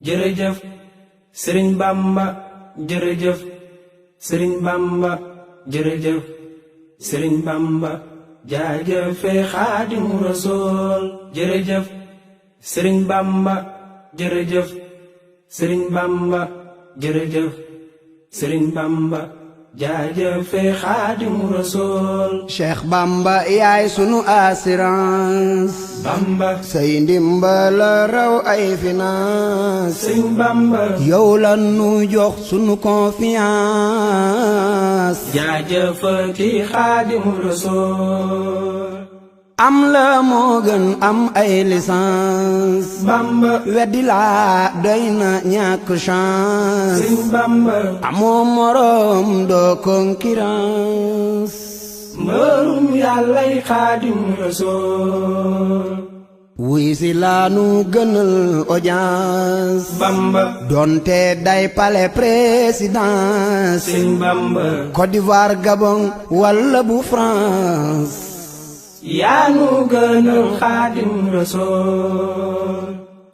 jërëjëf Sëriñ Bamba jërëjëf Sëriñ Bamba jërëjëf Sëriñ Bamba jaajëfe Xaadimu Rasuul jërëjëf Sëriñ Bamba jërëjëf Sëriñ Bamba jërëjëf Sëriñ Bamba jaajëfe Xaadimu Rasuul. Cheikh Bamba yaay sunu assurance. Bamba say ndimbal raw ay finance. Sëriñ Bamba yow la nu jox sunu confiance. jaajëfati Xaadimu Rasuul. am la moo gën am ay licence. Bamba weddi laa doy na ñàkk chance. Sëriñ Bamba amoo morom doo concurrence. mbërum yàllay Xaadimu Rasuul. wuy si laa nu gënal audience. Bamba donte day palais présidence. Sëriñ Bamba Côte d'Ivoire Gabon walla bu France. yaa nu gënal Xaadimu Rasuul.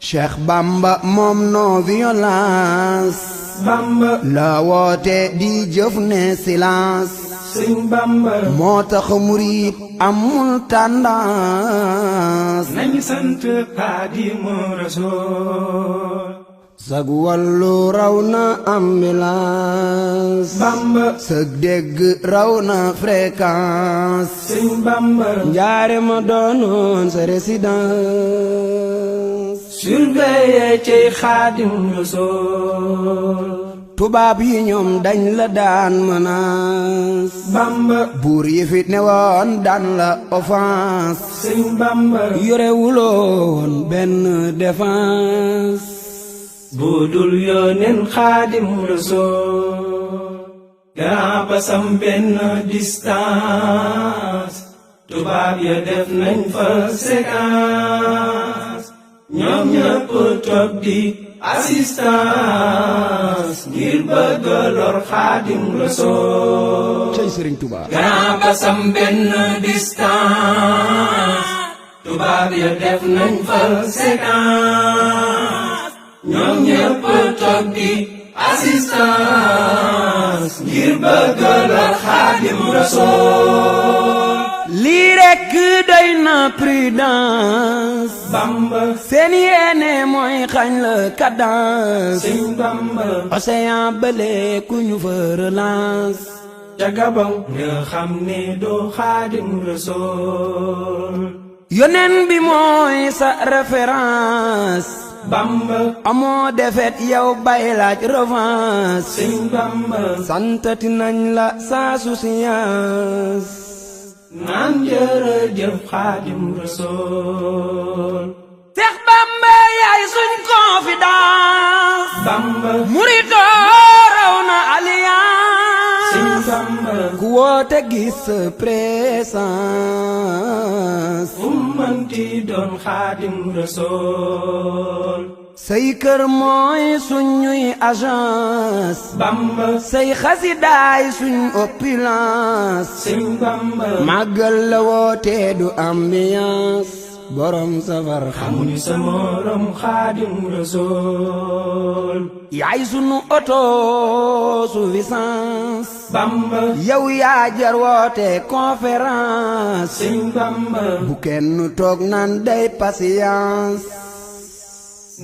Cheikh Bamba moom non violence. Bamba la woote di jëf ne silence. Sëriñ Bamba moo tax murit amul tendance. nañu sant Xaadimu Rasuul. sag wàllu raw na ambulance. Bamba sag dégg raw na fréquence. Sëriñ Bamba njaare ma doonoon sa résidence. surveillé ci Xaadimu Rasuul. tubaab yi ñoom dañ la daan menace. Bamba buur yi fi ne woon daan la offense. Sëriñ Bamba yore wuloon benn défense. budul yónneen Xaadimu Rasuul. gaa basam benn distance. tubaab ya def nañ fa séquence. ñoom ñëpp toog di assistance. ngir bëgg lor Xaadimu Rasuul. cey Sëriñ Tuba. gaa basam benn distance. tubaab ya def nañ fa séquence. ñoom ñëpp toog di assistance. ngir bëgg lor Xaadimu Rasuul. lii rekk doy na prudence. Bamba seen yéene mooy xañ la cadence. Sëriñ Bamba océan bële ku ñu fa relance. ca Gabon nga xam ne doo Xaadimu Rasuul. yonen bi mooy sa référence. Bamba amoo defet yow bay laaj revanche. Sëriñ Bamba santati nañ la sa souciance. naan jërëjëf Xaadimu Rasuul. Seex Bamba yaay suñ confidence. Bamba murito raw na alliance. Sëriñ Bamba ku woote gis sa présence. ummanti doon Xaadimu Rasuul. say kër mooy suñuy agence. Bamba say xasidaay suñ opulence. Sëriñ Bamba màggal la woote du ambiance. borom safar xamuñu sa morom Xaadimu Rasuul. yaay sunu autosuffisance. Bamba yow yaa jar woote conférence. Sëriñ Bamba bu kenn toog naan day patience.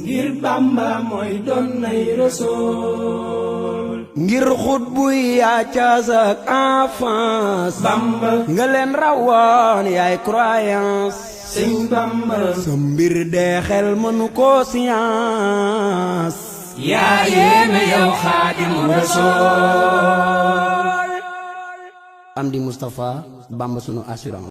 ngir Bamba mooy doon nay Rasuul. ngir xut buy yaa caas ak enfance. Bamba nga leen rawoon yaay croyance. Sëriñ Bamba sa mbir dee xel mënu ko science. yaa yéeme yow Xaadimu Rasuul. Amdi Moustapha Bamba sunu assurance.